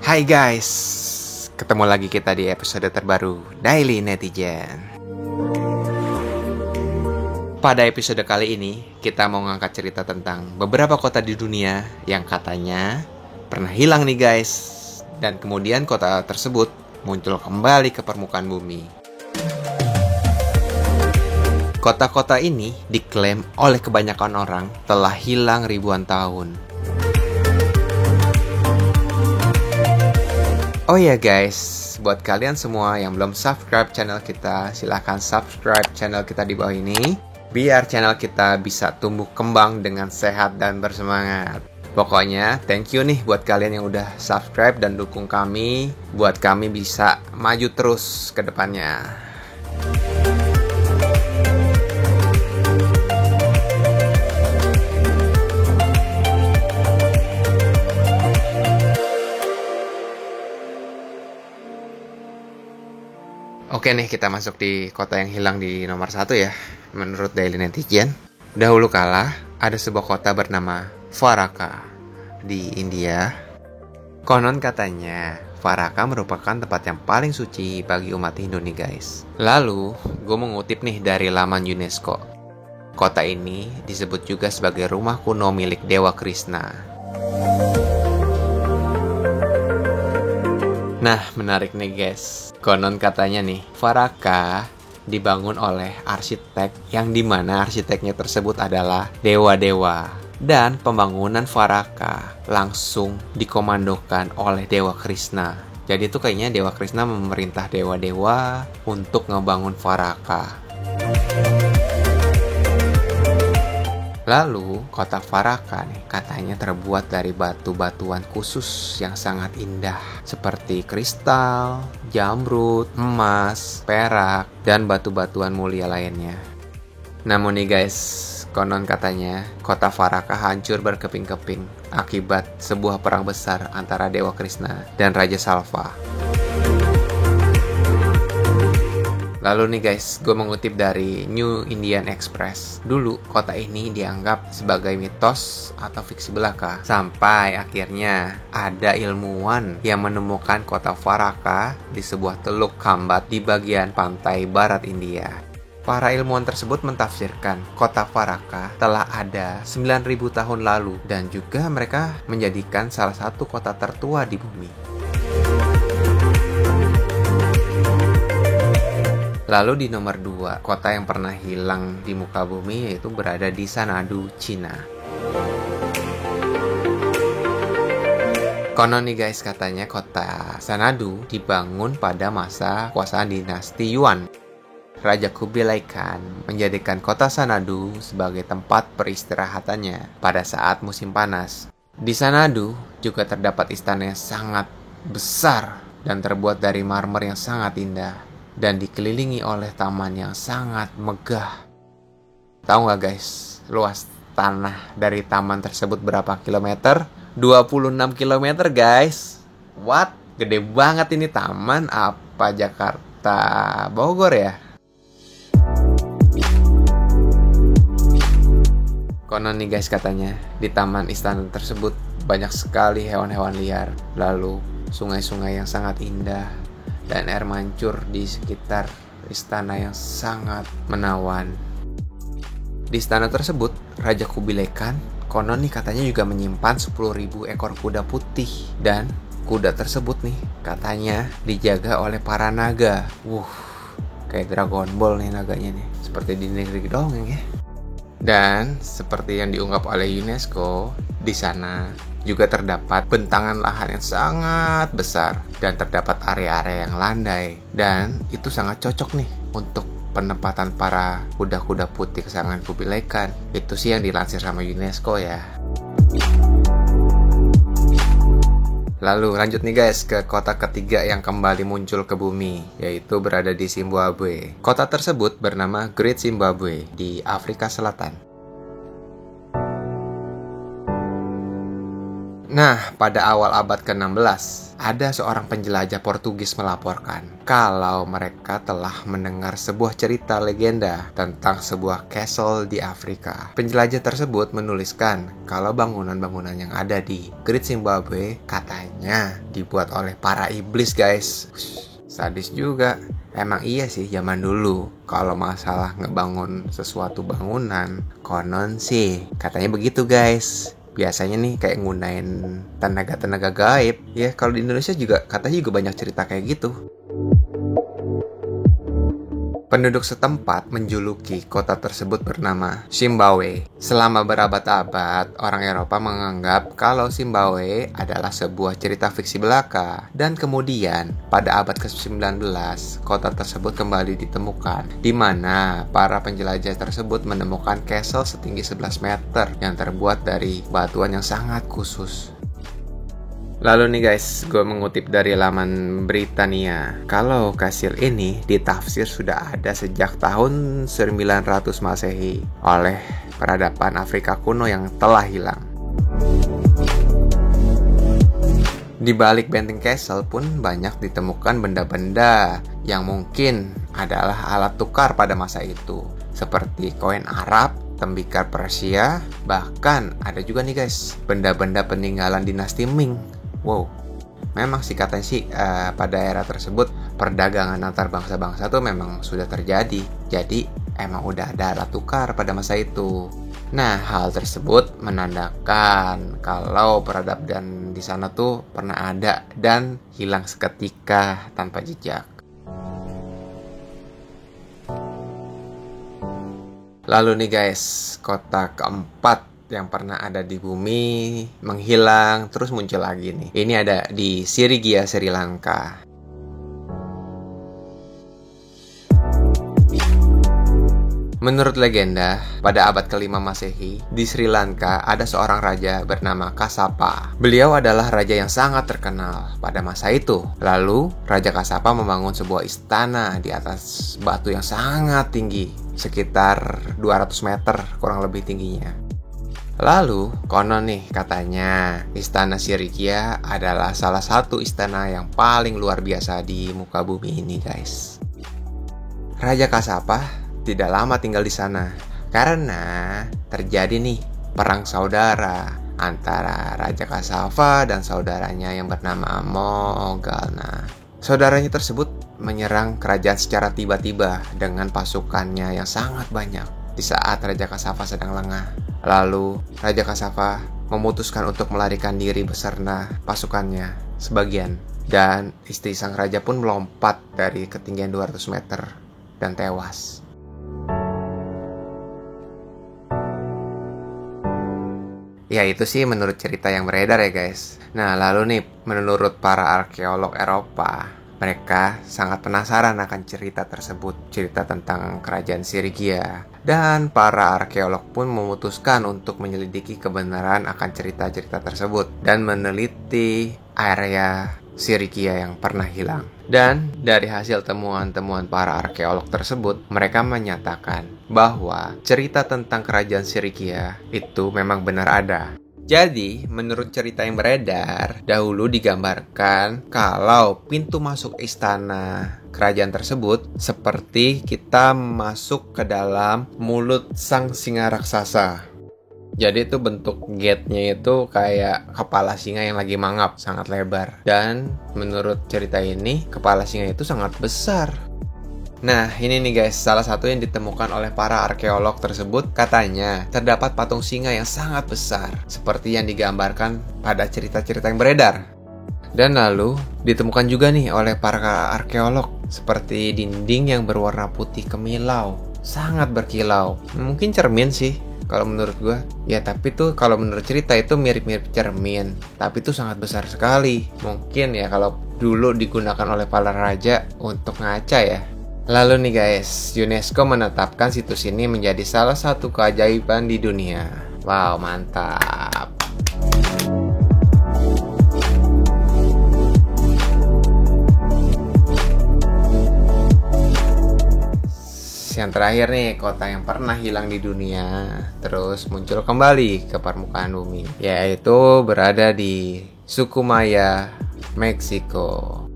Hai guys, ketemu lagi kita di episode terbaru Daily Netizen. Pada episode kali ini, kita mau ngangkat cerita tentang beberapa kota di dunia yang katanya pernah hilang nih guys. Dan kemudian kota tersebut muncul kembali ke permukaan bumi. Kota-kota ini diklaim oleh kebanyakan orang telah hilang ribuan tahun. Oh ya guys, buat kalian semua yang belum subscribe channel kita, silahkan subscribe channel kita di bawah ini, biar channel kita bisa tumbuh kembang dengan sehat dan bersemangat. Pokoknya thank you nih buat kalian yang udah subscribe dan dukung kami, buat kami bisa maju terus ke depannya. Oke nih, kita masuk di kota yang hilang di nomor 1 ya, menurut Daily Netizen. Dahulu kala, ada sebuah kota bernama Faraka di India. Konon katanya, Faraka merupakan tempat yang paling suci bagi umat Hindu nih guys. Lalu, gue mengutip nih dari laman UNESCO. Kota ini disebut juga sebagai rumah kuno milik Dewa Krishna. Nah, menarik nih guys. Konon katanya nih, Faraka dibangun oleh arsitek yang dimana arsiteknya tersebut adalah dewa-dewa. Dan pembangunan Faraka langsung dikomandokan oleh Dewa Krishna. Jadi itu kayaknya Dewa Krishna memerintah dewa-dewa untuk ngebangun Faraka. Lalu, kota Faraka nih katanya terbuat dari batu-batuan khusus yang sangat indah seperti kristal, jamrud, emas, perak, dan batu-batuan mulia lainnya. Namun nih guys, konon katanya kota Faraka hancur berkeping-keping akibat sebuah perang besar antara Dewa Krishna dan Raja Salva. Lalu nih guys, gue mengutip dari New Indian Express. Dulu, kota ini dianggap sebagai mitos atau fiksi belaka. Sampai akhirnya ada ilmuwan yang menemukan kota Faraka di sebuah teluk Khambat di bagian pantai barat India. Para ilmuwan tersebut mentafsirkan kota Faraka telah ada 9.000 tahun lalu dan juga mereka menjadikan salah satu kota tertua di bumi. Lalu di nomor 2, kota yang pernah hilang di muka bumi yaitu berada di Xanadu, Cina. Konon nih guys, katanya kota Xanadu dibangun pada masa kuasaan dinasti Yuan. Raja Kubilai Khan menjadikan kota Xanadu sebagai tempat peristirahatannya pada saat musim panas. Di Xanadu juga terdapat istana yang sangat besar dan terbuat dari marmer yang sangat indah dan dikelilingi oleh taman yang sangat megah. Tahu nggak guys, luas tanah dari taman tersebut berapa kilometer? 26 kilometer guys. What? Gede banget ini taman, apa Jakarta Bogor ya? Konon nih guys, katanya di taman istana tersebut banyak sekali hewan-hewan liar. Lalu sungai-sungai yang sangat indah dan air mancur di sekitar istana yang sangat menawan. Di istana tersebut, Raja Kubilai Khan konon nih katanya juga menyimpan 10.000 ekor kuda putih. Dan kuda tersebut nih katanya dijaga oleh para naga. Kayak Dragon Ball nih naganya nih. Seperti di negeri dongeng ya. Dan seperti yang diungkap oleh UNESCO, di sana juga terdapat bentangan lahan yang sangat besar dan terdapat area-area yang landai. Dan itu sangat cocok nih untuk penempatan para kuda-kuda putih kesayangan Kubilai Khan. Itu sih yang dilansir sama UNESCO ya. Lalu lanjut nih guys ke kota ketiga yang kembali muncul ke bumi, yaitu berada di Zimbabwe. Kota tersebut bernama Great Zimbabwe di Afrika Selatan. Nah, pada awal abad ke-16, ada seorang penjelajah Portugis melaporkan kalau mereka telah mendengar sebuah cerita legenda tentang sebuah castle di Afrika. Penjelajah tersebut menuliskan kalau bangunan-bangunan yang ada di Great Zimbabwe katanya dibuat oleh para iblis, guys. Sadis juga. Emang iya sih zaman dulu kalau masalah ngebangun sesuatu bangunan, konon sih katanya begitu, guys. Biasanya nih kayak nggunain tenaga-tenaga gaib. Ya kalau di Indonesia juga katanya juga banyak cerita kayak gitu. Penduduk setempat menjuluki kota tersebut bernama Zimbabwe. Selama berabad-abad, orang Eropa menganggap kalau Zimbabwe adalah sebuah cerita fiksi belaka. Dan kemudian, pada abad ke-19, kota tersebut kembali ditemukan, di mana para penjelajah tersebut menemukan castle setinggi 11 meter yang terbuat dari batuan yang sangat khusus. Lalu nih guys, gue mengutip dari laman Britania. Kalau kastil ini ditafsir sudah ada sejak tahun 900 Masehi oleh peradaban Afrika kuno yang telah hilang. Di balik benteng castle pun banyak ditemukan benda-benda yang mungkin adalah alat tukar pada masa itu, seperti koin Arab, tembikar Persia, bahkan ada juga nih guys, benda-benda peninggalan dinasti Ming. Wow, memang sih katanya sih pada era tersebut perdagangan antar bangsa-bangsa tuh memang sudah terjadi. Jadi emang udah ada alat tukar pada masa itu. Nah, hal tersebut menandakan kalau peradaban di sana tuh pernah ada dan hilang seketika tanpa jejak. Lalu nih guys, kota keempat yang pernah ada di bumi menghilang terus muncul lagi nih. Ini ada di Srinagar, Sri Lanka. Menurut legenda, pada abad ke-5 Masehi, di Sri Lanka ada seorang raja bernama Kasapa. Beliau adalah raja yang sangat terkenal pada masa itu. Lalu, Raja Kasapa membangun sebuah istana di atas batu yang sangat tinggi, sekitar 200 meter kurang lebih tingginya. Lalu, konon nih katanya Istana Srinagar adalah salah satu istana yang paling luar biasa di muka bumi ini, guys. Raja Kasapa tidak lama tinggal di sana karena terjadi nih perang saudara antara Raja Kasapa dan saudaranya yang bernama Mogalna. Saudaranya tersebut menyerang kerajaan secara tiba-tiba dengan pasukannya yang sangat banyak di saat Raja Kasapa sedang lengah. Lalu, Raja Kasapa memutuskan untuk melarikan diri beserta pasukannya sebagian. Dan istri sang raja pun melompat dari ketinggian 200 meter dan tewas. Ya itu sih menurut cerita yang beredar ya guys. Nah lalu nih, menurut para arkeolog Eropa, mereka sangat penasaran akan cerita tersebut, cerita tentang kerajaan Srinagar. Dan para arkeolog pun memutuskan untuk menyelidiki kebenaran akan cerita-cerita tersebut dan meneliti area Srinagar yang pernah hilang. Dan dari hasil temuan-temuan para arkeolog tersebut, mereka menyatakan bahwa cerita tentang kerajaan Srinagar itu memang benar ada. Jadi, menurut cerita yang beredar, dahulu digambarkan kalau pintu masuk istana kerajaan tersebut seperti kita masuk ke dalam mulut sang singa raksasa. Jadi itu bentuk gate-nya itu kayak kepala singa yang lagi mangap, sangat lebar. Dan menurut cerita ini, kepala singa itu sangat besar. Nah, ini nih guys, salah satu yang ditemukan oleh para arkeolog tersebut katanya terdapat patung singa yang sangat besar, seperti yang digambarkan pada cerita-cerita yang beredar. Dan lalu, ditemukan juga nih oleh para arkeolog, seperti dinding yang berwarna putih kemilau, sangat berkilau. Mungkin cermin sih, kalau menurut gue. Ya, tapi tuh kalau menurut cerita itu mirip-mirip cermin, tapi itu sangat besar sekali. Mungkin ya kalau dulu digunakan oleh para raja untuk ngaca ya. Lalu nih guys, UNESCO menetapkan situs ini menjadi salah satu keajaiban di dunia. Wow, mantap. Yang terakhir nih, kota yang pernah hilang di dunia terus muncul kembali ke permukaan bumi, yaitu berada di suku Maya, Meksiko.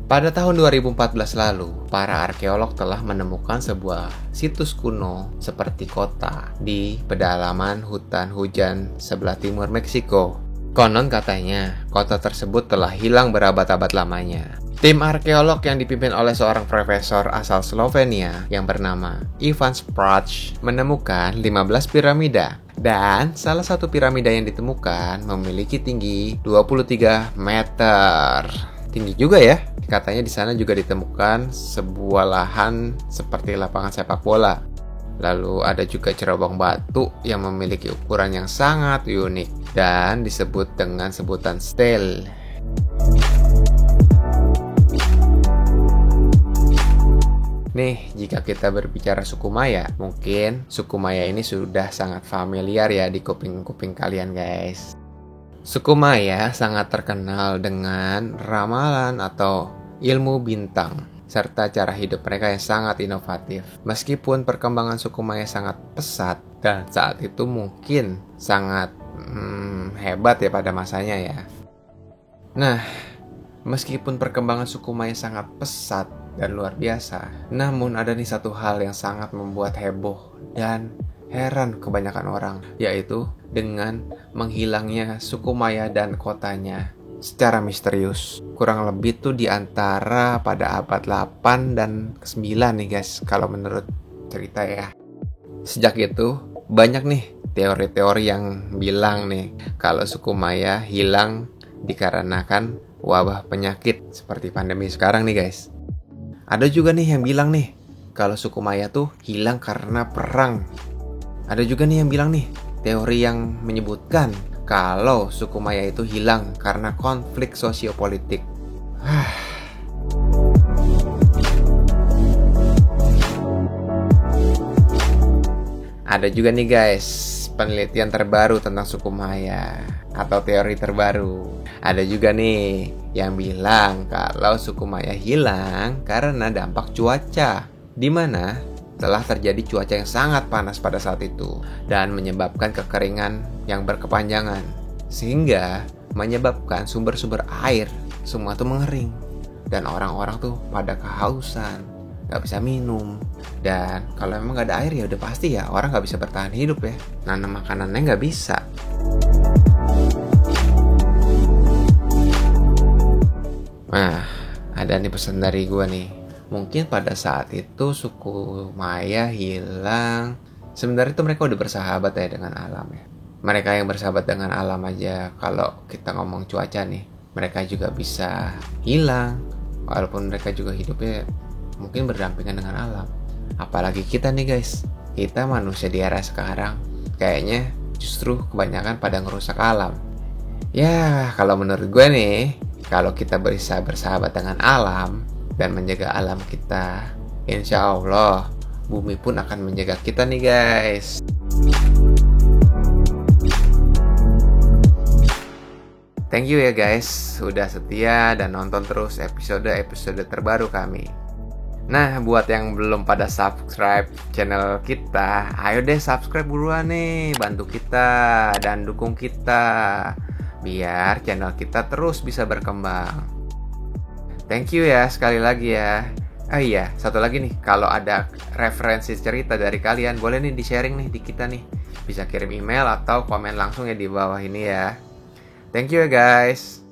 Pada tahun 2014 lalu, para arkeolog telah menemukan sebuah situs kuno seperti kota di pedalaman hutan hujan sebelah timur Meksiko. Konon katanya, kota tersebut telah hilang berabad-abad lamanya. Tim arkeolog yang dipimpin oleh seorang profesor asal Slovenia yang bernama Ivan Sprach menemukan 15 piramida. Dan salah satu piramida yang ditemukan memiliki tinggi 23 meter. Tinggi juga ya. Katanya di sana juga ditemukan sebuah lahan seperti lapangan sepak bola. Lalu ada juga cerobong batu yang memiliki ukuran yang sangat unik dan disebut dengan sebutan stele. Nih, jika kita berbicara suku Maya, mungkin suku Maya ini sudah sangat familiar ya di kuping-kuping kalian guys. Suku Maya sangat terkenal dengan ramalan atau ilmu bintang, serta cara hidup mereka yang sangat inovatif. Meskipun perkembangan suku Maya sangat pesat dan saat itu mungkin sangat hebat ya pada masanya ya. Nah, meskipun perkembangan suku Maya sangat pesat dan luar biasa, namun ada nih satu hal yang sangat membuat heboh dan heran kebanyakan orang, yaitu dengan menghilangnya suku Maya dan kotanya secara misterius. Kurang lebih tuh di antara pada abad 8 dan 9 nih guys, kalau menurut cerita ya. Sejak itu banyak nih teori-teori yang bilang nih kalau suku Maya hilang dikarenakan wabah penyakit seperti pandemi sekarang nih guys. Ada juga nih yang bilang nih kalau suku Maya tuh hilang karena perang. Ada juga nih yang bilang nih teori yang menyebutkan kalau suku Maya itu hilang karena konflik sosiopolitik. Ada juga nih guys penelitian terbaru tentang suku Maya atau teori terbaru. Ada juga nih yang bilang kalau suku Maya hilang karena dampak cuaca, di mana telah terjadi cuaca yang sangat panas pada saat itu dan menyebabkan kekeringan yang berkepanjangan, sehingga menyebabkan sumber-sumber air semua tuh mengering dan orang-orang tuh pada kehausan, gak bisa minum. Dan kalau memang gak ada air ya udah pasti ya orang gak bisa bertahan hidup ya, nanam makanannya gak bisa. Nah, ada nih pesan dari gue nih. Mungkin pada saat itu suku Maya hilang, sebenarnya itu mereka udah bersahabat ya dengan alam ya. Mereka yang bersahabat dengan alam aja, kalau kita ngomong cuaca nih, mereka juga bisa hilang. Walaupun mereka juga hidupnya mungkin berdampingan dengan alam. Apalagi kita nih guys, kita manusia di era sekarang kayaknya justru kebanyakan pada ngerusak alam. Ya, kalau menurut gue nih, kalau kita bisa bersahabat dengan alam dan menjaga alam kita, insya Allah bumi pun akan menjaga kita nih guys. Thank you ya guys, sudah setia dan nonton terus episode-episode terbaru kami. Nah, buat yang belum pada subscribe channel kita, ayo deh subscribe buruan nih, bantu kita dan dukung kita biar channel kita terus bisa berkembang. Thank you ya sekali lagi ya. Iya, satu lagi nih, kalau ada referensi cerita dari kalian boleh nih di-sharing nih di kita nih. Bisa kirim email atau komen langsung ya di bawah ini ya. Thank you ya guys.